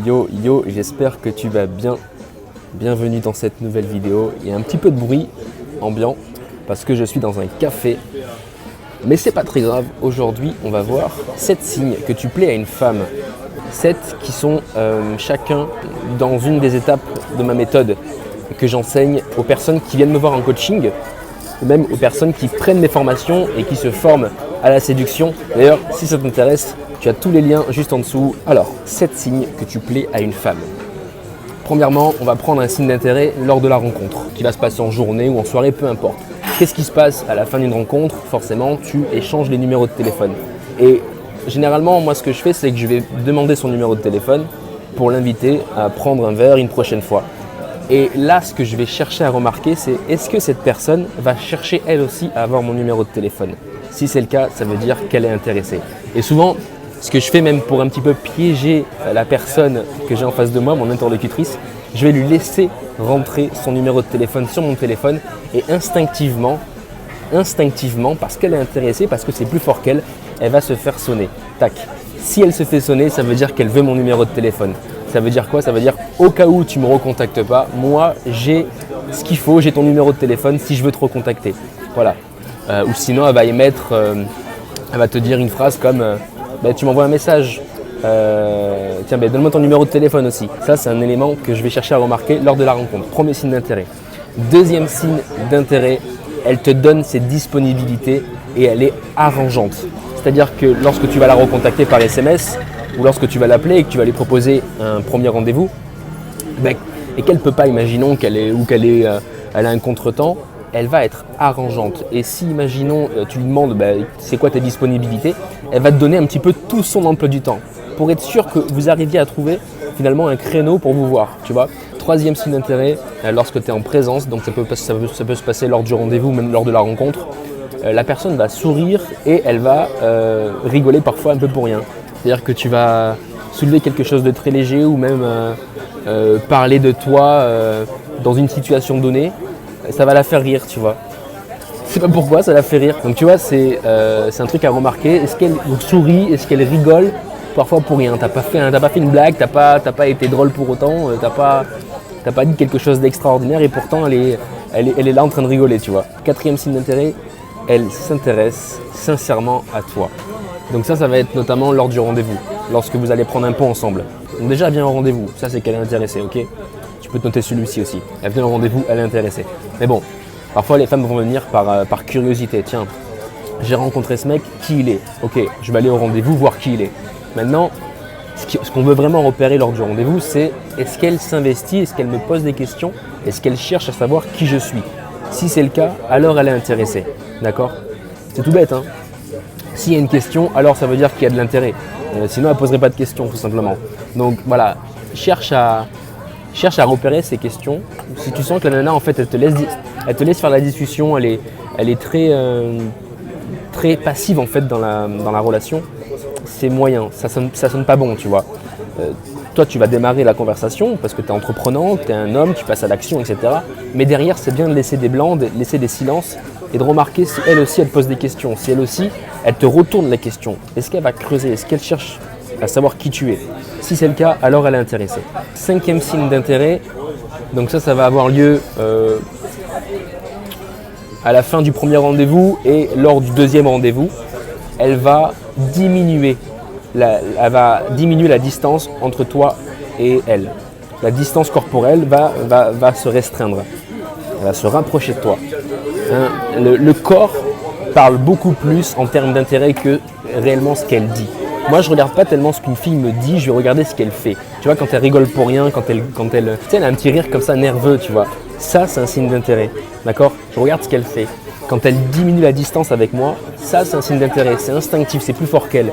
Yo, j'espère que tu vas bien. Bienvenue dans cette nouvelle vidéo. Il y a un petit peu de bruit ambiant parce que je suis dans un café. Mais c'est pas très grave. Aujourd'hui, on va voir 7 signes que tu plais à une femme. 7 qui sont chacun dans une des étapes de ma méthode que j'enseigne aux personnes qui viennent me voir en coaching ou même aux personnes qui prennent mes formations et qui se forment à la séduction. D'ailleurs, si ça t'intéresse, tu as tous les liens juste en dessous. Alors, 7 signes que tu plais à une femme. Premièrement, on va prendre un signe d'intérêt lors de la rencontre, qui va se passer en journée ou en soirée, peu importe. Qu'est-ce qui se passe à la fin d'une rencontre? Forcément, tu échanges les numéros de téléphone. Et généralement, moi, ce que je fais, c'est que je vais demander son numéro de téléphone pour l'inviter à prendre un verre une prochaine fois. Et là, ce que je vais chercher à remarquer, c'est est-ce que cette personne va chercher elle aussi à avoir mon numéro de téléphone? Si c'est le cas, ça veut dire qu'elle est intéressée. Et souvent, ce que je fais même pour un petit peu piéger la personne que j'ai en face de moi, mon interlocutrice, je vais lui laisser rentrer son numéro de téléphone sur mon téléphone et instinctivement, parce qu'elle est intéressée, parce que c'est plus fort qu'elle, elle va se faire sonner. Tac. Si elle se fait sonner, ça veut dire qu'elle veut mon numéro de téléphone. Ça veut dire quoi? Ça veut dire au cas où tu ne me recontactes pas, moi j'ai ce qu'il faut, j'ai ton numéro de téléphone si je veux te recontacter. Voilà. Ou sinon elle va émettre, elle va te dire une phrase comme tu m'envoies un message, tiens donne-moi ton numéro de téléphone aussi. Ça c'est un élément que je vais chercher à remarquer lors de la rencontre. Premier signe d'intérêt. Deuxième signe d'intérêt, elle te donne ses disponibilités et elle est arrangeante. C'est-à-dire que lorsque tu vas la recontacter par SMS ou lorsque tu vas l'appeler et que tu vas lui proposer un premier rendez-vous, et qu'elle ne peut pas, imaginons qu'elle a un contretemps, elle va être arrangeante. Et si, imaginons, tu lui demandes c'est quoi tes disponibilités, elle va te donner un petit peu tout son emploi du temps pour être sûr que vous arriviez à trouver finalement un créneau pour vous voir, tu vois. Troisième signe d'intérêt, lorsque tu es en présence, donc ça peut se passer lors du rendez-vous, même lors de la rencontre, la personne va sourire et elle va rigoler parfois un peu pour rien. C'est-à-dire que tu vas soulever quelque chose de très léger ou même parler de toi dans une situation donnée, ça va la faire rire, tu vois. Je sais pas pourquoi, ça la fait rire. Donc tu vois, c'est un truc à remarquer. Est-ce qu'elle sourit? Est-ce qu'elle rigole? Parfois pour rien. T'as pas fait une blague, t'as pas été drôle pour autant, t'as pas dit quelque chose d'extraordinaire et pourtant elle est là en train de rigoler, tu vois. Quatrième signe d'intérêt, elle s'intéresse sincèrement à toi. Donc ça va être notamment lors du rendez-vous, lorsque vous allez prendre un pot ensemble. Donc déjà, elle vient au rendez-vous, ça c'est qu'elle est intéressée, ok? Tu peux te noter celui-ci aussi. Elle vient au rendez-vous, elle est intéressée. Mais bon, parfois les femmes vont venir par curiosité. Tiens, j'ai rencontré ce mec, qui il est? Ok, je vais aller au rendez-vous voir qui il est. Maintenant, ce qu'on veut vraiment repérer lors du rendez-vous, c'est est-ce qu'elle s'investit, est-ce qu'elle me pose des questions, est-ce qu'elle cherche à savoir qui je suis? Si c'est le cas, alors elle est intéressée. D'accord? C'est tout bête, hein? S'il y a une question, alors ça veut dire qu'il y a de l'intérêt. Sinon, elle ne poserait pas de questions, tout simplement. Donc voilà, cherche à repérer ces questions. Si tu sens que la nana, en fait, elle te laisse faire la discussion, elle est très passive en fait dans la relation, c'est moyen, ça sonne pas bon, tu vois. Toi, tu vas démarrer la conversation parce que tu es entreprenant, tu es un homme, tu passes à l'action, etc. Mais derrière, c'est bien de laisser des blancs, de laisser des silences et de remarquer si elle aussi, elle pose des questions. Si elle aussi, elle te retourne la question. Est-ce qu'elle va creuser? Est-ce qu'elle cherche à savoir qui tu es? Si c'est le cas, alors elle est intéressée. Cinquième signe d'intérêt, donc ça va avoir lieu à la fin du premier rendez-vous et lors du deuxième rendez-vous, elle va diminuer la distance entre toi et elle. La distance corporelle va se restreindre, elle va se rapprocher de toi. Le corps parle beaucoup plus en termes d'intérêt que réellement ce qu'elle dit. Moi, je regarde pas tellement ce qu'une fille me dit, je vais regarder ce qu'elle fait. Tu vois, quand elle rigole pour rien, quand elle a un petit rire comme ça nerveux, tu vois. Ça, c'est un signe d'intérêt, d'accord? Je regarde ce qu'elle fait. Quand elle diminue la distance avec moi, ça, c'est un signe d'intérêt. C'est instinctif, c'est plus fort qu'elle,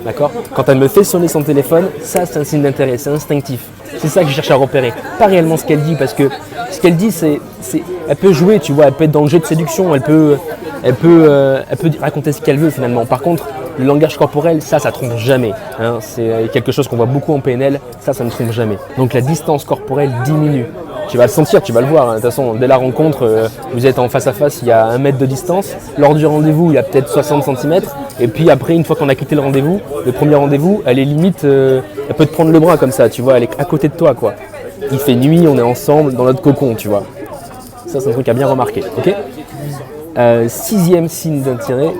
d'accord? Quand elle me fait sonner son téléphone, ça, c'est un signe d'intérêt, c'est instinctif. C'est ça que je cherche à repérer. Pas réellement ce qu'elle dit, parce que ce qu'elle dit, elle peut jouer, tu vois, elle peut être dans le jeu de séduction, elle peut raconter ce qu'elle veut finalement. Par contre, le langage corporel, ça trompe jamais. Hein. C'est quelque chose qu'on voit beaucoup en PNL, ça ne trompe jamais. Donc la distance corporelle diminue. Tu vas le sentir, tu vas le voir. Hein. De toute façon, dès la rencontre, vous êtes en face à face, il y a 1 mètre de distance. Lors du rendez-vous, il y a peut-être 60 cm. Et puis après, une fois qu'on a quitté le rendez-vous, le premier rendez-vous, elle est limite, elle peut te prendre le bras comme ça, tu vois, elle est à côté de toi, quoi. Il fait nuit, on est ensemble dans notre cocon, tu vois. Ça, c'est un truc à bien remarquer, ok. 6e signe d'intérêt.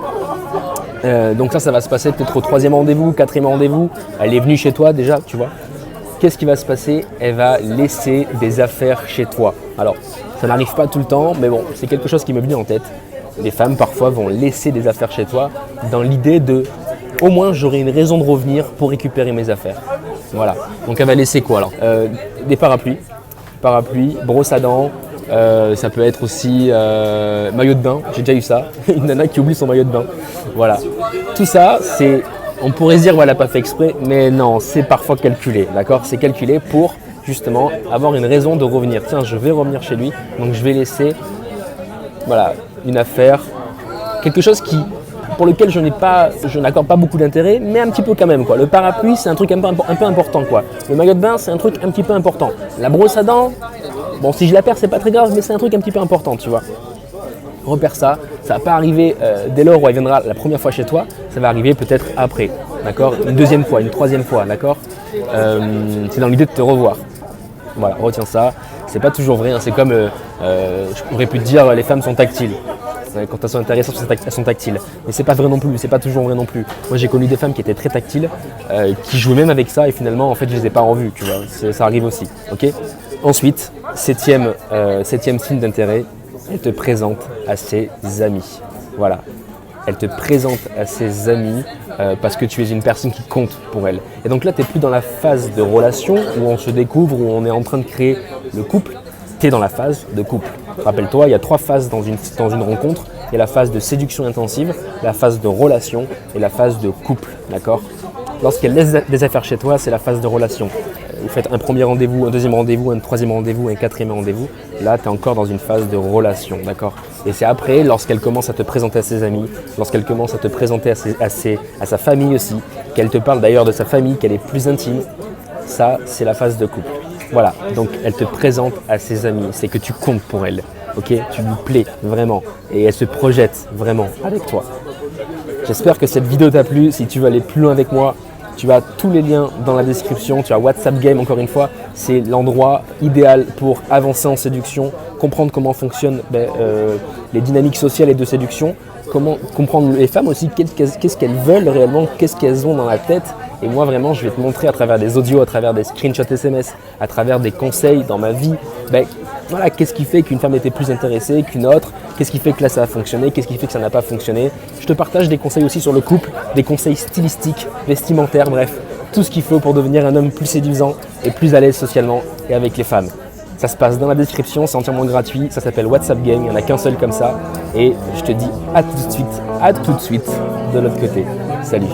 Donc ça va se passer peut-être au 3e rendez-vous, 4e rendez-vous. Elle est venue chez toi déjà, tu vois. Qu'est-ce qui va se passer? Elle va laisser des affaires chez toi. Alors, ça n'arrive pas tout le temps, mais bon, c'est quelque chose qui me vient en tête. Les femmes, parfois, vont laisser des affaires chez toi dans l'idée de « au moins, j'aurai une raison de revenir pour récupérer mes affaires ». Voilà. Donc, elle va laisser quoi alors? Des parapluies, brosse à dents, ça peut être aussi maillot de bain. J'ai déjà eu ça. Une nana qui oublie son maillot de bain. Voilà. Tout ça, c'est... On pourrait se dire, voilà, pas fait exprès, mais non, c'est parfois calculé, d'accord? C'est calculé pour, justement, avoir une raison de revenir. Tiens, je vais revenir chez lui, donc je vais laisser, voilà, une affaire, quelque chose pour lequel je n'accorde pas beaucoup d'intérêt, mais un petit peu quand même, quoi. Le parapluie, c'est un truc un peu important, quoi. Le maillot de bain, c'est un truc un petit peu important. La brosse à dents, bon, si je la perds, c'est pas très grave, mais c'est un truc un petit peu important, tu vois. Repère ça, ça va pas arriver dès lors où elle viendra la première fois chez toi, ça va arriver peut-être après, d'accord? Une deuxième fois, une troisième fois, d'accord? C'est dans l'idée de te revoir. Voilà, retiens ça. C'est pas toujours vrai, hein. C'est comme, je pourrais pu te dire, les femmes sont tactiles. Quand elles sont intéressantes, elles sont tactiles. Mais c'est pas vrai non plus, c'est pas toujours vrai non plus. Moi j'ai connu des femmes qui étaient très tactiles, qui jouaient même avec ça et finalement en fait je les ai pas revues, tu vois. Ça arrive aussi, ok? Ensuite, septième signe d'intérêt. Elle te présente à ses amis. Voilà. Elle te présente à ses amis parce que tu es une personne qui compte pour elle. Et donc là, tu n'es plus dans la phase de relation où on se découvre, où on est en train de créer le couple. Tu es dans la phase de couple. Rappelle-toi, il y a 3 phases dans une rencontre. Il y a la phase de séduction intensive, la phase de relation et la phase de couple. D'accord? Lorsqu'elle laisse des affaires chez toi, c'est la phase de relation. Vous faites un premier rendez-vous, un deuxième rendez-vous, un troisième rendez-vous, un quatrième rendez-vous. Là, tu es encore dans une phase de relation, d'accord? Et c'est après, lorsqu'elle commence à te présenter à ses amis, lorsqu'elle commence à te présenter à sa famille aussi, qu'elle te parle d'ailleurs de sa famille, qu'elle est plus intime, ça, c'est la phase de couple. Voilà, donc elle te présente à ses amis, c'est que tu comptes pour elle, ok? Tu lui plais vraiment et elle se projette vraiment avec toi. J'espère que cette vidéo t'a plu. Si tu veux aller plus loin avec moi, tu as tous les liens dans la description. Tu as WhatsApp Game, encore une fois. C'est l'endroit idéal pour avancer en séduction, comprendre comment fonctionnent les dynamiques sociales et de séduction, comment comprendre les femmes aussi, qu'est-ce qu'elles veulent réellement, qu'est-ce qu'elles ont dans la tête. Et moi, vraiment, je vais te montrer à travers des audios, à travers des screenshots SMS, à travers des conseils dans ma vie, voilà, qu'est-ce qui fait qu'une femme était plus intéressée qu'une autre, qu'est-ce qui fait que là ça a fonctionné, qu'est-ce qui fait que ça n'a pas fonctionné. Je te partage des conseils aussi sur le couple, des conseils stylistiques, vestimentaires, bref, tout ce qu'il faut pour devenir un homme plus séduisant et plus à l'aise socialement et avec les femmes. Ça se passe dans la description, c'est entièrement gratuit, ça s'appelle WhatsApp Gang, il n'y en a qu'un seul comme ça. Et je te dis à tout de suite de l'autre côté. Salut!